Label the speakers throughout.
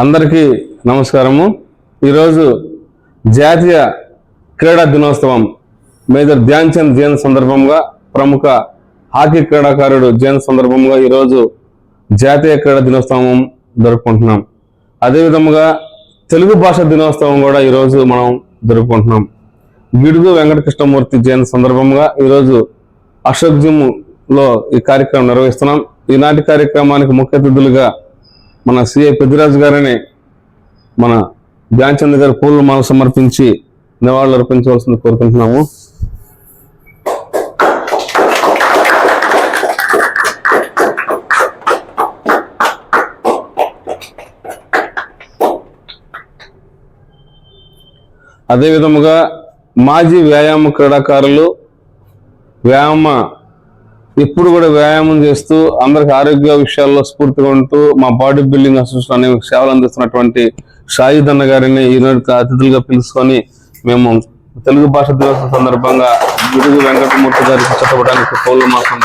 Speaker 1: అందరికీ నమస్కారము. ఈరోజు జాతీయ క్రీడా దినోత్సవం మేజర్ ధ్యాన్ చంద్ జయంతి సందర్భంగా, ప్రముఖ హాకీ క్రీడాకారుడు జయంతి సందర్భంగా ఈరోజు జాతీయ క్రీడా దినోత్సవం జరుపుకుంటున్నాం. అదేవిధంగా తెలుగు భాష దినోత్సవం కూడా ఈరోజు మనం జరుపుకుంటున్నాం. గిడుగు వెంకటకృష్ణమూర్తి జయంతి సందర్భంగా ఈరోజు అశోక్ జిమ్ లో ఈ కార్యక్రమం నిర్వహిస్తున్నాం. ఈనాటి కార్యక్రమానికి ముఖ్య అతిథులుగా మన సిఐ పెద్దిరాజు గారిని మన ధ్యాన్ చంద్ గారు పూలమాల సమర్పించి నివాళులు అర్పించవలసింది కోరుకుంటున్నాము. అదేవిధముగా మాజీ వ్యాయామ క్రీడాకారులు ఎప్పుడు కూడా వ్యాయామం చేస్తూ అందరికి ఆరోగ్య విషయాల్లో స్ఫూర్తిగా ఉంటూ మా బాడీ బిల్డింగ్ అసోసియేషన్ అనే సేవలు అందిస్తున్నటువంటి షాహిద్ అన్న గారిని ఈనాడు అతిథులుగా పిలుచుకొని మేము తెలుగు భాష దినోత్సవం సందర్భంగా గిడుగు వెంకటమూర్తి గారికి చెప్పడానికి పౌలు మాసం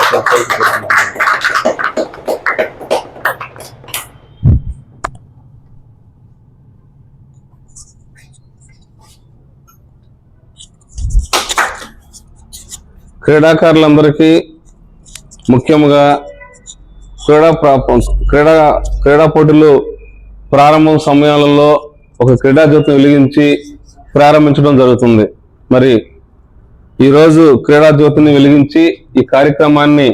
Speaker 1: క్రీడాకారులందరికీ ముఖ్యంగా క్రీడా పోటీలు ప్రారంభం సమయాలలో ఒక క్రీడా జ్యోతిని వెలిగించి ప్రారంభించడం జరుగుతుంది. మరి ఈరోజు క్రీడా జ్యోతిని వెలిగించి ఈ కార్యక్రమాన్ని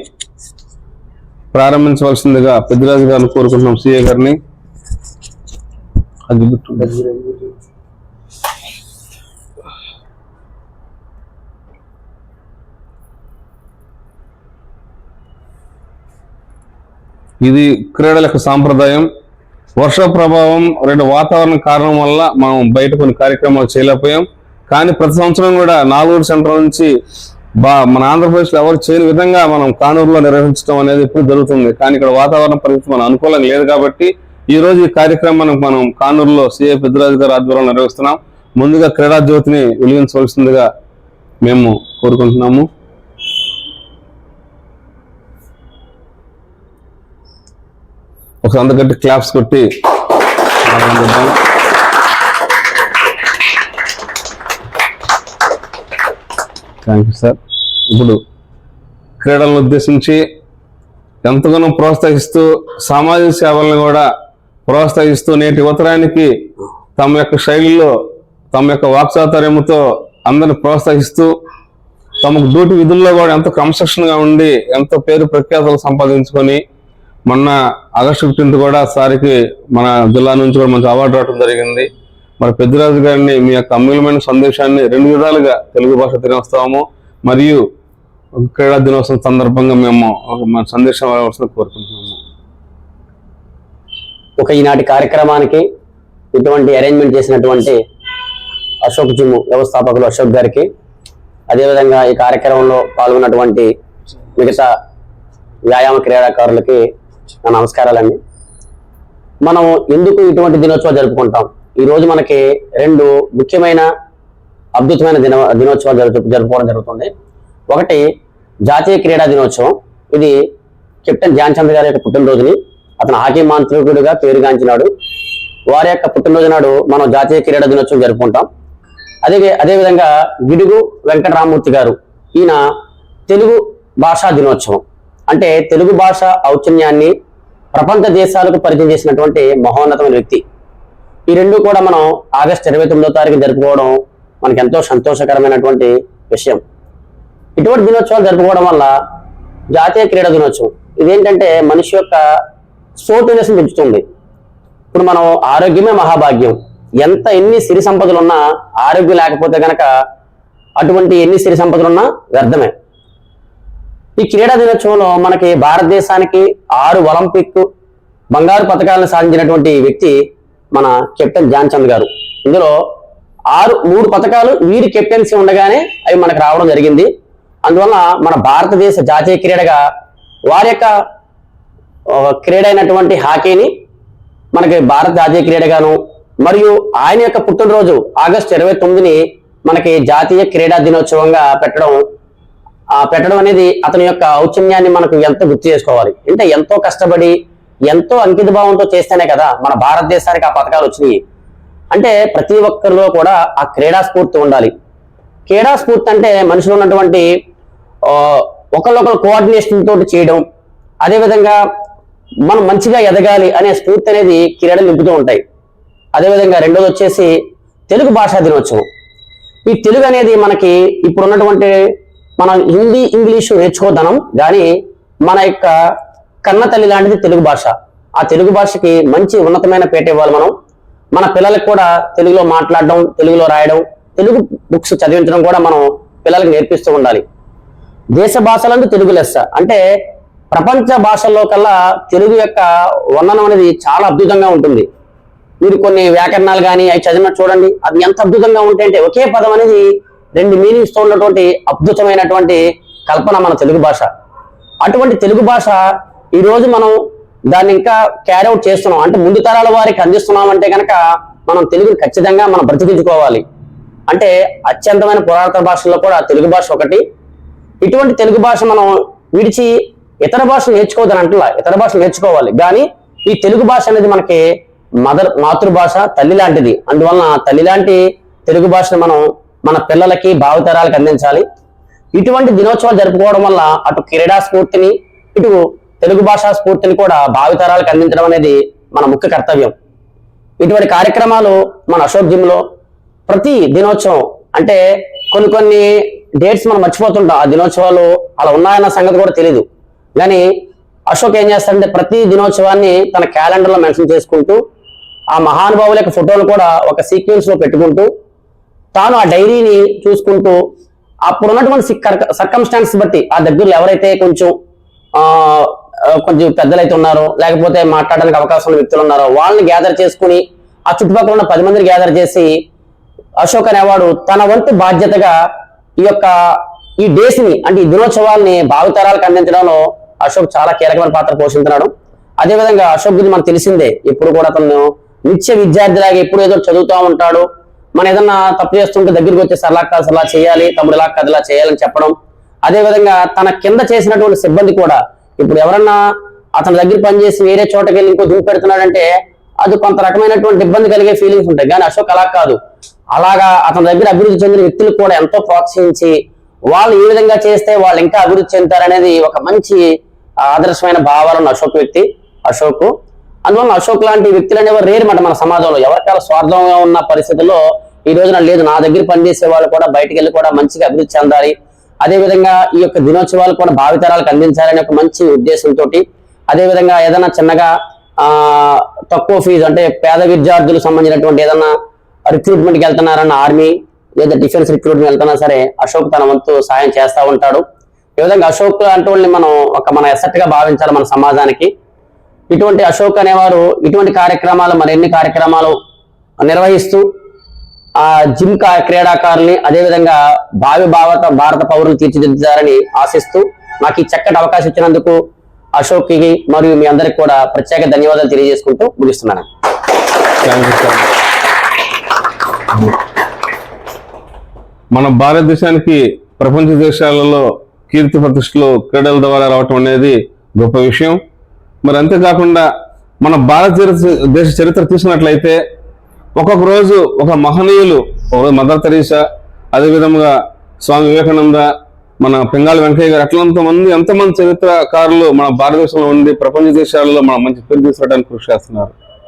Speaker 1: ప్రారంభించవలసిందిగా పెద్దిరాజు గారిని కోరుకుంటున్నాం. సిఏ గారిని ఇది క్రీడల యొక్క సాంప్రదాయం. వర్ష ప్రభావం, వాతావరణ కారణం వల్ల మనం బయట కొన్ని కార్యక్రమాలు చేయలేకపోయాం. కానీ ప్రతి సంవత్సరం కూడా నాలుగు సెంటర్ నుంచి మన ఆంధ్రప్రదేశ్లో ఎవరు చేయని విధంగా మనం కానూరులో నిర్వహించడం అనేది ఎప్పుడు జరుగుతుంది. కానీ ఇక్కడ వాతావరణ పరిస్థితి మన అనుకూలంగా లేదు కాబట్టి ఈ రోజు ఈ కార్యక్రమాన్ని మనం కానూరులో సిఐ పెద్దిరాజు గారి ఆధ్వర్యంలో నిర్వహిస్తున్నాం. ముందుగా క్రీడా జ్యోతిని వెలిగించవలసిందిగా మేము కోరుకుంటున్నాము. ఒక అందరికీ క్లాప్స్ కొట్టి థ్యాంక్ యూ సార్. ఇప్పుడు క్రీడలను ఉద్దేశించి ఎంతగానో ప్రోత్సహిస్తూ సామాజిక సేవలను కూడా ప్రోత్సహిస్తూ నేటి యువతరానికి తమ యొక్క శైలిలో తమ యొక్క వాక్చాతుర్యంతో అందరిని ప్రోత్సహిస్తూ తమకు డ్యూటీ విధుల్లో కూడా ఎంతో క్రమశిక్షణగా ఉండి ఎంతో పేరు ప్రఖ్యాతలు సంపాదించుకొని మొన్న ఆగస్టు 15 కూడా సారికి మన జిల్లా నుంచి కూడా మంచి అవార్డు రావడం జరిగింది. మరి పెద్దిరాజు గారిని మీ యొక్క అమూల్యమైన సందేశాన్ని 2 విధాలుగా తెలుగు భాష దినోత్సవము మరియు క్రీడా దినోత్సవం సందర్భంగా మేము మన సందేశం ఇవ్వాల్సిన కోరుకుంటున్నాము.
Speaker 2: ఈనాటి కార్యక్రమానికి ఇటువంటి అరేంజ్మెంట్ చేసినటువంటి అశోక్ జిమ్ వ్యవస్థాపకులు అశోక్ గారికి, అదేవిధంగా ఈ కార్యక్రమంలో పాల్గొన్నటువంటి మిగతా వ్యాయామ క్రీడాకారులకి నా నమస్కారాలండి. మనం ఎందుకు ఇటువంటి దినోత్సవాలు జరుపుకుంటాం? ఈ రోజు మనకి 2 ముఖ్యమైన అద్భుతమైన దినోత్సవాలు జరుపుకోవడం జరుగుతుంది. ఒకటి జాతీయ క్రీడా దినోత్సవం. ఇది కెప్టెన్ ధ్యాన్ చంద్ గారి యొక్క పుట్టినరోజుని, అతను హాకీ మాంత్రికుడిగా పేరుగాంచినాడు. వారి యొక్క పుట్టినరోజు నాడు మనం జాతీయ క్రీడా దినోత్సవం జరుపుకుంటాం. అదేవిధంగా గిడుగు వెంకటరామూర్తి గారు, ఈయన తెలుగు భాషా దినోత్సవం. అంటే తెలుగు భాష ఔచిన్యాన్ని ప్రపంచ దేశాలకు పరిచయం చేసినటువంటి మహోన్నతమైన వ్యక్తి. ఈ 2 కూడా మనం ఆగస్టు 29వ తారీఖు జరుపుకోవడం మనకి ఎంతో సంతోషకరమైనటువంటి విషయం. ఇటువంటి దినోత్సవాలు జరుపుకోవడం వల్ల జాతీయ క్రీడా దినోత్సవం ఇదేంటంటే మనిషి యొక్క స్పోర్టివ్నెస్ పెంచుతుంది. ఇప్పుడు మనం ఆరోగ్యమే మహాభాగ్యం. ఎన్ని సిరి సంపదలు ఉన్నా ఆరోగ్యం లేకపోతే గనక అటువంటి ఎన్ని సిరి సంపదలు ఉన్నా వ్యర్థమే. ఈ క్రీడా దినోత్సవంలో మనకి భారతదేశానికి 6 ఒలింపిక్ బంగారు పథకాలను సాధించినటువంటి వ్యక్తి మన కెప్టెన్ ధ్యాన్ చంద్ గారు. ఇందులో 3 పథకాలు వీరి కెప్టెన్సీ ఉండగానే అవి మనకు రావడం జరిగింది. అందువల్ల మన భారతదేశ జాతీయ క్రీడగా వారి యొక్క క్రీడ అయినటువంటి హాకీని మనకి భారత జాతీయ క్రీడగాను, మరియు ఆయన యొక్క పుట్టినరోజు ఆగస్టు 29ని మనకి జాతీయ క్రీడా దినోత్సవంగా పెట్టడం అనేది అతని యొక్క ఔచిన్యాన్ని మనకు ఎంతో గుర్తు చేసుకోవాలి. అంటే ఎంతో కష్టపడి ఎంతో అంకిత భావంతో చేస్తేనే కదా మన భారతదేశానికి ఆ పథకాలు వచ్చినాయి. అంటే ప్రతి ఒక్కరిలో కూడా ఆ క్రీడా స్ఫూర్తి ఉండాలి. క్రీడా స్ఫూర్తి అంటే మనుషులు ఉన్నటువంటి ఒకళ్ళొకరు కోఆర్డినేషన్ తోటి చేయడం, అదేవిధంగా మనం మంచిగా ఎదగాలి అనే స్ఫూర్తి అనేది క్రీడలు నింపుతూ ఉంటాయి. అదేవిధంగా రెండోది వచ్చేసి తెలుగు భాషా దినోత్సవం. ఈ తెలుగు అనేది మనకి ఇప్పుడు ఉన్నటువంటి మనం హిందీ ఇంగ్లీషు నేర్చుకోదనం కానీ మన యొక్క కన్న తల్లి లాంటిది తెలుగు భాష. ఆ తెలుగు భాషకి మంచి ఉన్నతమైన పేట ఇవ్వాలి మనం. మన పిల్లలకు కూడా తెలుగులో మాట్లాడడం, తెలుగులో రాయడం, తెలుగు బుక్స్ చదివించడం కూడా మనం పిల్లలకు నేర్పిస్తూ ఉండాలి. దేశ భాషలందు తెలుగు లెస్స అంటే ప్రపంచ భాషల్లో కల్లా తెలుగు యొక్క వర్ణనం అనేది చాలా అద్భుతంగా ఉంటుంది. మీరు కొన్ని వ్యాకరణాలు కానీ అవి చదివినట్టు చూడండి, అది ఎంత అద్భుతంగా ఉంటాయంటే ఒకే పదం అనేది 2 మీనింగ్స్ తో ఉన్నటువంటి అద్భుతమైనటువంటి కల్పన మన తెలుగు భాష. అటువంటి తెలుగు భాష ఈ రోజు మనం దాన్ని ఇంకా క్యారీ అవుట్ చేస్తున్నాం అంటే ముందు తరాల వారికి అందిస్తున్నాం అంటే కనుక మనం తెలుగుని ఖచ్చితంగా మనం బ్రతికించుకోవాలి. అంటే అత్యంతమైన పురాతన భాషల్లో కూడా తెలుగు భాష ఒకటి. ఇటువంటి తెలుగు భాష మనం విడిచి ఇతర భాషలు నేర్చుకోవద్దని అంటలా, ఇతర భాషలు నేర్చుకోవాలి. కానీ ఈ తెలుగు భాష అనేది మనకి మాతృభాష, తల్లి లాంటిది. అందువలన తల్లి లాంటి తెలుగు భాషను మనం మన పిల్లలకి భావితరాలకు అందించాలి. ఇటువంటి దినోత్సవాలు జరుపుకోవడం వల్ల అటు క్రీడా స్ఫూర్తిని ఇటు తెలుగు భాషా స్ఫూర్తిని కూడా భావితరాలకు అందించడం అనేది మన ముఖ్య కర్తవ్యం. ఇటువంటి కార్యక్రమాలు మన అశోక్ జిమ్ లో ప్రతి దినోత్సవం అంటే కొన్ని డేట్స్ మనం మర్చిపోతుంటాం. ఆ దినోత్సవాలు అలా ఉన్నాయన్న సంగతి కూడా తెలియదు. కానీ అశోక్ ఏం చేస్తాడంటే ప్రతి దినోత్సవాన్ని తన క్యాలెండర్ లో మెన్షన్ చేసుకుంటూ ఆ మహానుభావుల యొక్క ఫోటోలు కూడా ఒక సీక్వెన్స్ లో పెట్టుకుంటూ తాను ఆ డైరీని చూసుకుంటూ అప్పుడు ఉన్నటువంటి సర్కమ్స్టాన్స్ బట్టి ఆ దగ్గరలో ఎవరైతే కొంచెం పెద్దలైతే ఉన్నారో లేకపోతే మాట్లాడడానికి అవకాశం ఉన్న వ్యక్తులు ఉన్నారో వాళ్ళని గ్యాదర్ చేసుకుని ఆ చుట్టుపక్కల ఉన్న 10 మందిని గ్యాదర్ చేసి అశోక్ అనేవాడు తన వంతు బాధ్యతగా ఈ డేస్ ని అంటే ఈ దినోత్సవాల్ని భావితరాలకు అందించడంలో అశోక్ చాలా కీలకమైన పాత్ర పోషిస్తున్నాడు. అదేవిధంగా అశోక్ గురించి మనకు తెలిసిందే, ఎప్పుడు కూడా అతను నిత్య విద్యార్థిలాగా ఎప్పుడు ఏదో చదువుతూ ఉంటాడు. మనం ఏదన్నా తప్పు చేస్తుంటే దగ్గరికి వచ్చేసి అలా కాదు అలా చేయాలి, తమ్ముడు ఇలా కాదు ఇలా చేయాలని చెప్పడం. అదేవిధంగా తన కింద చేసినటువంటి సిబ్బంది కూడా ఇప్పుడు ఎవరన్నా అతని దగ్గర పనిచేసి వేరే చోటకి వెళ్ళి ఇంకో దుమ్ము పెడుతున్నాడంటే అది కొంత రకమైనటువంటి ఇబ్బంది కలిగే ఫీలింగ్స్ ఉంటాయి. కానీ అశోక్ అలా కాదు, అలాగా అతని దగ్గర అభివృద్ధి చెందిన వ్యక్తులు కూడా ఎంతో ప్రోత్సహించి వాళ్ళు ఏ విధంగా చేస్తే వాళ్ళు ఇంకా అభివృద్ధి చెందుతారనేది ఒక మంచి ఆదర్శమైన భావాలను అశోక్. అందువల్ల అశోక్ లాంటి వ్యక్తులు అనేవారు రేరు మాట మన సమాజంలో. ఎవరికైనా స్వార్థంగా ఉన్న పరిస్థితుల్లో ఈ రోజున లేదు, నా దగ్గర పనిచేసే వాళ్ళు కూడా బయటికి వెళ్ళి కూడా మంచిగా అభివృద్ధి చెందాలి, అదేవిధంగా ఈ యొక్క దినోత్సవాలు కూడా భావితరాలకు అందించాలనే ఒక మంచి ఉద్దేశంతో అదేవిధంగా ఏదైనా చిన్నగా తక్కువ ఫీజు అంటే పేద విద్యార్థులకు సంబంధించినటువంటి ఏదన్నా రిక్రూట్మెంట్కి వెళ్తున్నారన్న ఆర్మీ లేదా డిఫెన్స్ రిక్రూట్మెంట్ వెళ్తున్నా సరే అశోక్ తన వంతు సాయం చేస్తూ ఉంటాడు. ఈ విధంగా అశోక్ అంటే మనం మన ఎసెట్ గా భావించాలి మన సమాజానికి. ఇటువంటి అశోక్ అనేవారు ఇటువంటి కార్యక్రమాలు మరిన్ని కార్యక్రమాలు నిర్వహిస్తూ ఆ జిమ్ క్రీడాకారుల్ని అదేవిధంగా భారత పౌరులు తీర్చిదిద్దారని ఆశిస్తూ నాకు ఈ చక్కటి అవకాశం ఇచ్చినందుకు అశోక్కి మరియు మీ అందరికి కూడా ప్రత్యేక ధన్యవాదాలు తెలియజేసుకుంటూ ముగిస్తున్నాను.
Speaker 1: మన భారతదేశానికి ప్రపంచ దేశాలలో కీర్తి ప్రతిష్టలు క్రీడల ద్వారా రావటం అనేది గొప్ప విషయం. మరి అంతేకాకుండా మన భారతదేశ చరిత్ర చూసినట్లయితే ఒక్కొక్క రోజు ఒక మహనీయులు, మదర్ తెరీసా, అదేవిధంగా స్వామి వివేకానంద, మన పింగాళి వెంకయ్య గారు, ఎంతమంది చరిత్రకారులు మన భారతదేశంలో ఉండి ప్రపంచ దేశాలలో మన మంచి పేరు తీసుకురావడానికి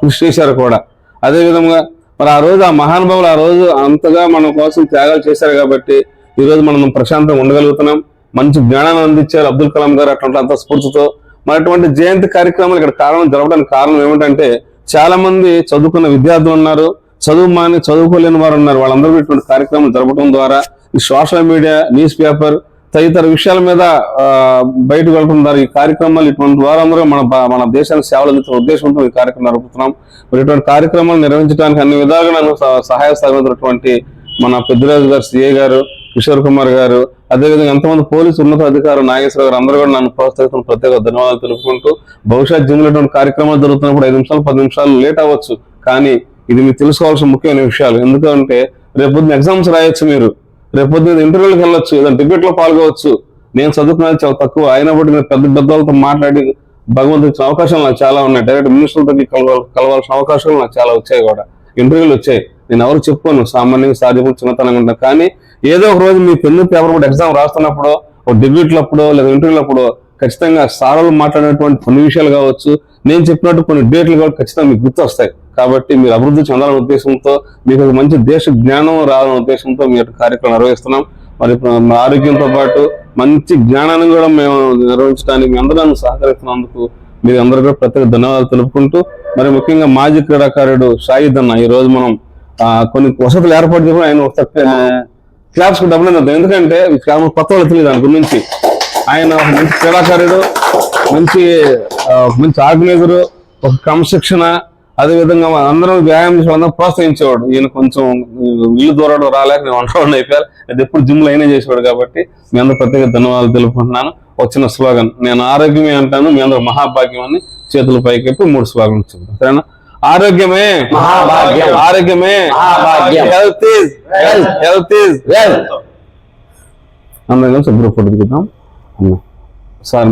Speaker 1: కృషి చేశారు కూడా. అదేవిధంగా మరి ఆ రోజు ఆ మహానుభావులు ఆ రోజు అంతగా మన కోసం త్యాగాలు చేశారు కాబట్టి ఈ రోజు మనం ప్రశాంతంగా ఉండగలుగుతున్నాం. మంచి జ్ఞానాన్ని అందించారు అబ్దుల్ కలాం గారు. అంత స్ఫూర్తితో మరి అటువంటి జయంతి కార్యక్రమాలు ఇక్కడ జరపడానికి కారణం ఏమిటంటే చాలా మంది చదువుకున్న విద్యార్థులు ఉన్నారు, చదువుకోలేని వారు ఉన్నారు. వాళ్ళందరూ ఇటువంటి కార్యక్రమాలు జరపడం ద్వారా ఈ సోషల్ మీడియా, న్యూస్ పేపర్ తదితర విషయాల మీద బయటకు వెళ్ళడం ద్వారా ఈ కార్యక్రమాలు ఇటువంటి ద్వారా అందరూ మన దేశానికి సేవలు అందించిన ఉద్దేశంతో ఈ కార్యక్రమం జరుపుతున్నాం. మరి ఇటువంటి కార్యక్రమాలు నిర్వహించడానికి అన్ని విధాలుగా నన్ను సహాయ సహకరించినటువంటి మన పెద్దిరాజు గారు, సిఐ గారు, కిషోర్ కుమార్ గారు, అదేవిధంగా ఎంతమంది పోలీసు ఉన్నత అధికారులు, నాగేశ్వర గారు అందరూ కూడా నన్ను ప్రోత్సహిస్తున్న ప్రత్యేక ధన్యవాదాలు తెలుపుకుంటూ భవిష్యత్ జిమ్లో ఇటువంటి కార్యక్రమాలు జరుగుతున్నప్పుడు 5 నిమిషాలు 10 నిమిషాలు లేట్ అవ్వచ్చు, కానీ ఇది మీరు తెలుసుకోవాల్సిన ముఖ్యమైన విషయాలు. ఎందుకంటే రేపొద్దున ఎగ్జామ్స్ రాయొచ్చు, మీరు రేపొద్దున ఇంటర్వ్యూలకు వెళ్ళొచ్చు, ఏదైనా డిబేట్ లో పాల్గొవచ్చు. నేను చదువుకునేది చాలా తక్కువ అయినప్పటికీ పెద్ద వాళ్ళతో మాట్లాడి భగవంతుడు ఇచ్చిన అవకాశాలు నాకు చాలా ఉన్నాయి. డైరెక్ట్ మినిస్టర్లతో కలవాల్సిన అవకాశాలు నాకు చాలా వచ్చాయి కూడా, ఇంటర్వ్యూలు వచ్చాయి. నేను ఎవరు చెప్పుకోను, సామాన్యంగా సాధ్యపడి చిన్నతనంగా ఉంటాను. కానీ ఏదో ఒక రోజు మీ పెన్ను పేపర్ కూడా ఎగ్జామ్ రాస్తున్నప్పుడు, ఒక డిబేట్లప్పుడు లేదా ఇంటర్వ్యూలప్పుడు ఖచ్చితంగా సార్లు మాట్లాడినటువంటి కొన్ని విషయాలు కావచ్చు, నేను చెప్పినట్టు కొన్ని డేట్లు కూడా ఖచ్చితంగా మీకు గుర్తు వస్తాయి. కాబట్టి మీరు అభివృద్ధి చెందాలనే ఉద్దేశంతో, మీకు ఒక మంచి దేశ జ్ఞానం రావాలనే ఉద్దేశంతో మీ యొక్క కార్యక్రమం నిర్వహిస్తున్నాం. మరి మా ఆరోగ్యంతో పాటు మంచి జ్ఞానాన్ని కూడా మేము నిర్వహించడానికి మీ అందరూ నన్ను సహకరిస్తున్నందుకు మీరు అందరూ కూడా ప్రత్యేక ధన్యవాదాలు తెలుపుకుంటూ, మరి ముఖ్యంగా మాజీ క్రీడాకారుడు షాహిద్ అన్న ఈ రోజు మనం కొన్ని వసతులు ఏర్పాటు చేయడం, ఆయన క్లాబ్స్ కు డబ్బులు అంటాం. ఎందుకంటే కొత్త వాళ్ళు తెలియదు దాని గురించి. ఆయన ఒక మంచి క్రీడాకారుడు, మంచి ఆర్గనైజరు, ఒక క్రమశిక్షణ, అదేవిధంగా అందరం వ్యాయామం చేసి అందరం ప్రోత్సహించేవాడు. ఈయన కొంచెం ఇల్లు దూరడం రాలేక నేను వంటవాడిని అయిపోయారు. అది ఎప్పుడు జిమ్ లో అయినా చేసేవాడు. కాబట్టి మీ అందరూ ప్రత్యేక ధన్యవాదాలు తెలుపుకుంటున్నాను. ఒక చిన్న స్లోగన్, నేను ఆరోగ్యమే అంటాను, మీ అందరూ మహాభాగ్యం అని చేతుల పైకి ఎప్పుడు 3 స్లోగన్ చెప్తాను. సరేనా? ఆరోగ్యమే
Speaker 2: మహాభాగ్యం,
Speaker 1: ఆరోగ్యమే
Speaker 2: మహాభాగ్యం,
Speaker 1: హెల్త్ ఈజ్ వెల్త్. అందరం కలిసి గ్రూప్ ఫోటో దిగుతాం సార్.